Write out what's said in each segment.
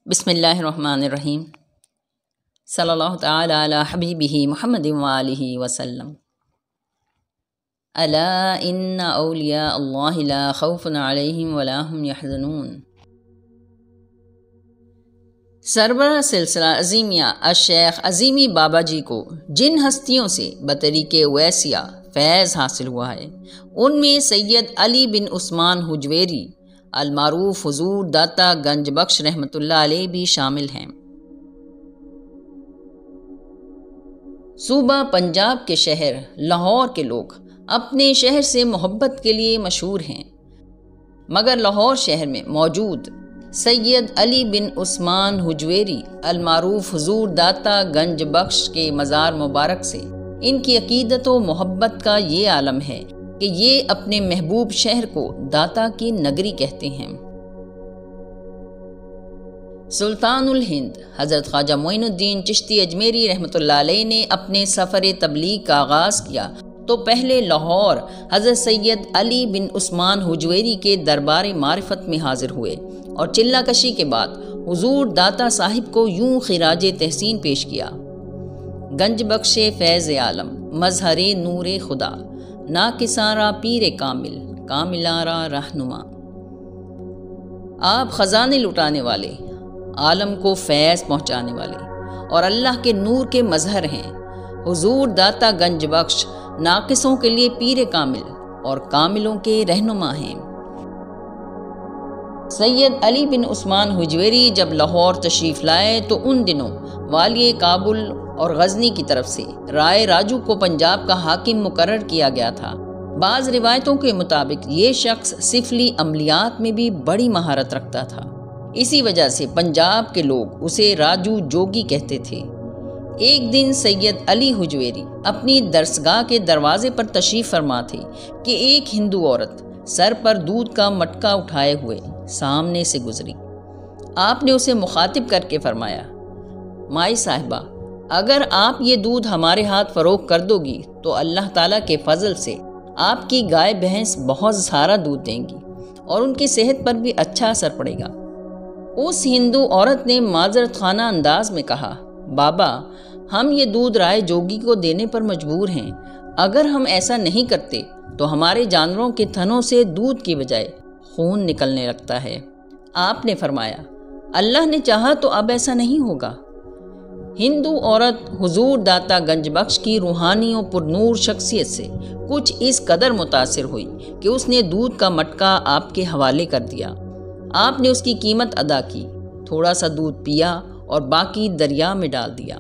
بسم اللہ الرحمن الرحیم صلی اللہ تعالی علی حبیبہ محمد وآلہ وسلم۔ الا ان اولیاء اللہ لا خوف علیہم ولا هم یحزنون۔ سربراہ سلسلہ عظیمیہ الشیخ عظیمی بابا جی کو جن ہستیوں سے بطریق ویسیہ فیض حاصل ہوا ہے، ان میں سید علی بن عثمان حجویری المعروف حضور داتا گنج بخش رحمۃ اللہ علیہ بھی شامل ہیں۔ صوبہ پنجاب کے شہر لاہور کے لوگ اپنے شہر سے محبت کے لیے مشہور ہیں، مگر لاہور شہر میں موجود سید علی بن عثمان حجویری المعروف حضور داتا گنج بخش کے مزار مبارک سے ان کی عقیدت و محبت کا یہ عالم ہے کہ یہ اپنے محبوب شہر کو داتا کی نگری کہتے ہیں۔ سلطان الہند حضرت خواجہ معین الدین چشتی اجمیری رحمۃ اللہ علیہ نے اپنے سفر تبلیغ کا آغاز کیا تو پہلے لاہور حضرت سید علی بن عثمان حجویری کے دربار معرفت میں حاضر ہوئے اور چلہ کشی کے بعد حضور داتا صاحب کو یوں خراج تحسین پیش کیا: گنج بخش فیض عالم، مظہر نور خدا، ناکسارا پیر کامل، کاملارا رہنما۔ آپ خزانے لٹانے والے، عالم کو فیض پہنچانے والے اور اللہ کے نور کے مظہر ہیں۔ حضور داتا گنج بخش ناقصوں کے لیے پیر کامل اور کاملوں کے رہنما ہیں۔ سید علی بن عثمان حجویری جب لاہور تشریف لائے تو ان دنوں والی کابل اور غزنی کی طرف سے رائے راجو کو پنجاب کا حاکم مقرر کیا گیا تھا۔ بعض روایتوں کے مطابق یہ شخص سفلی عملیات میں بھی بڑی مہارت رکھتا تھا، اسی وجہ سے پنجاب کے لوگ اسے راجو جوگی کہتے تھے۔ ایک دن سید علی حجویری اپنی درسگاہ کے دروازے پر تشریف فرما تھے کہ ایک ہندو عورت سر پر دودھ کا مٹکا اٹھائے ہوئے سامنے سے گزری۔ آپ نے اسے مخاطب کر کے فرمایا: مائی صاحبہ، اگر آپ یہ دودھ ہمارے ہاتھ فروخت کر دو گی تو اللہ تعالیٰ کے فضل سے آپ کی گائے بھینس بہت سارا دودھ دیں گی اور ان کی صحت پر بھی اچھا اثر پڑے گا۔ اس ہندو عورت نے معذرت خانہ انداز میں کہا: بابا، ہم یہ دودھ رائے جوگی کو دینے پر مجبور ہیں۔ اگر ہم ایسا نہیں کرتے تو ہمارے جانوروں کے تھنوں سے دودھ کی بجائے خون نکلنے لگتا ہے۔ آپ نے فرمایا: اللہ نے چاہا تو اب ایسا نہیں ہوگا۔ ہندو عورت حضور داتا گنج بخش کی روحانی و پرنور شخصیت سے کچھ اس قدر متاثر ہوئی کہ اس نے دودھ کا مٹکا آپ کے حوالے کر دیا۔ آپ نے اس کی قیمت ادا کی، تھوڑا سا دودھ پیا اور باقی دریا میں ڈال دیا۔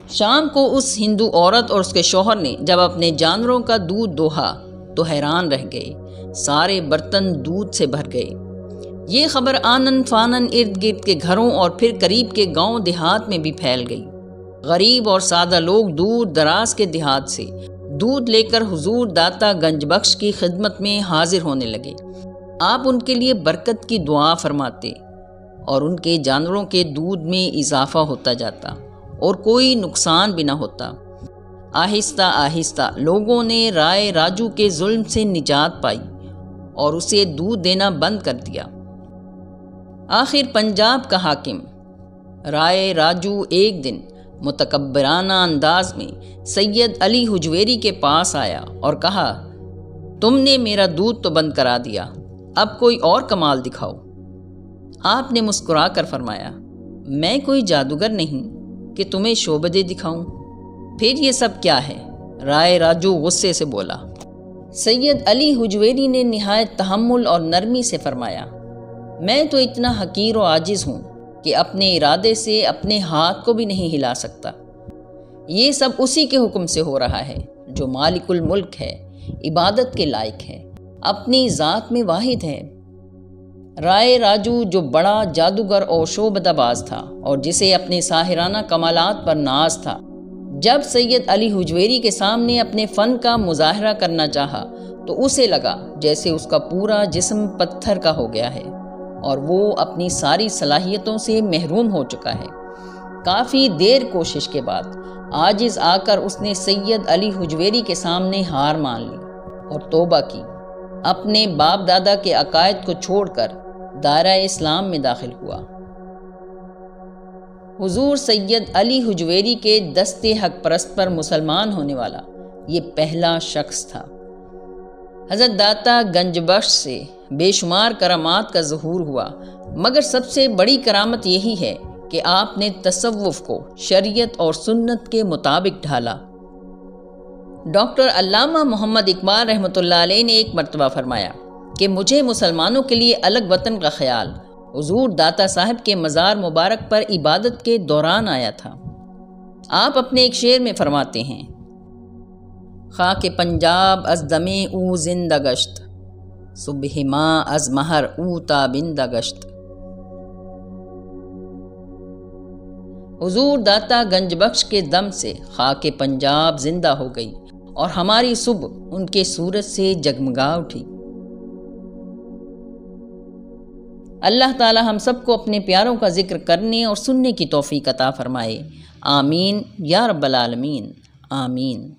شام کو اس ہندو عورت اور اس کے شوہر نے جب اپنے جانوروں کا دودھ دوہا تو حیران رہ گئے، سارے برتن دودھ سے بھر گئے۔ یہ خبر آنن فانن ارد گرد کے گھروں اور پھر قریب کے گاؤں دیہات میں بھی پھیل گئی۔ غریب اور سادہ لوگ دور دراز کے دیہات سے دودھ لے کر حضور داتا گنج بخش کی خدمت میں حاضر ہونے لگے۔ آپ ان کے لیے برکت کی دعا فرماتے اور ان کے جانوروں کے دودھ میں اضافہ ہوتا جاتا اور کوئی نقصان بھی نہ ہوتا۔ آہستہ آہستہ لوگوں نے رائے راجو کے ظلم سے نجات پائی اور اسے دودھ دینا بند کر دیا۔ آخر پنجاب کا حاکم رائے راجو ایک دن متکبرانہ انداز میں سید علی حجویری کے پاس آیا اور کہا: تم نے میرا دودھ تو بند کرا دیا، اب کوئی اور کمال دکھاؤ۔ آپ نے مسکرا کر فرمایا: میں کوئی جادوگر نہیں کہ تمہیں شعبدے دکھاؤں۔ پھر یہ سب کیا ہے؟ رائے راجو غصے سے بولا۔ سید علی حجویری نے نہایت تحمل اور نرمی سے فرمایا: میں تو اتنا حقیر و عاجز ہوں کہ اپنے ارادے سے اپنے ہاتھ کو بھی نہیں ہلا سکتا۔ یہ سب اسی کے حکم سے ہو رہا ہے جو مالک الملک ہے، عبادت کے لائق ہے، اپنی ذات میں واحد ہے۔ رائے راجو جو بڑا جادوگر اور شعبدہ باز تھا اور جسے اپنے ساحرانہ کمالات پر ناز تھا، جب سید علی حجویری کے سامنے اپنے فن کا مظاہرہ کرنا چاہا تو اسے لگا جیسے اس کا پورا جسم پتھر کا ہو گیا ہے اور وہ اپنی ساری صلاحیتوں سے محروم ہو چکا ہے۔ کافی دیر کوشش کے بعد عاجز آ کر اس نے سید علی حجویری کے سامنے ہار مان لی اور توبہ کی، اپنے باپ دادا کے عقائد کو چھوڑ کر دائرہ اسلام میں داخل ہوا۔ حضور سید علی حجویری کے دست حق پرست پر مسلمان ہونے والا یہ پہلا شخص تھا۔ حضرت داتا گنج بخش سے بے شمار کرامات کا ظہور ہوا، مگر سب سے بڑی کرامت یہی ہے کہ آپ نے تصوف کو شریعت اور سنت کے مطابق ڈھالا۔ ڈاکٹر علامہ محمد اقبال رحمۃ اللہ علیہ نے ایک مرتبہ فرمایا کہ مجھے مسلمانوں کے لیے الگ وطن کا خیال حضور داتا صاحب کے مزار مبارک پر عبادت کے دوران آیا تھا۔ آپ اپنے ایک شعر میں فرماتے ہیں، خاک پنجاب از دمے او زندہ گشت، صبح ماں از مہر او تابندہ گشت۔ حضور داتا گنج بخش کے دم سے خاک پنجاب زندہ ہو گئی اور ہماری صبح ان کے سورج سے جگمگا اٹھی۔ اللہ تعالی ہم سب کو اپنے پیاروں کا ذکر کرنے اور سننے کی توفیق عطا فرمائے۔ آمین یا رب العالمین، آمین۔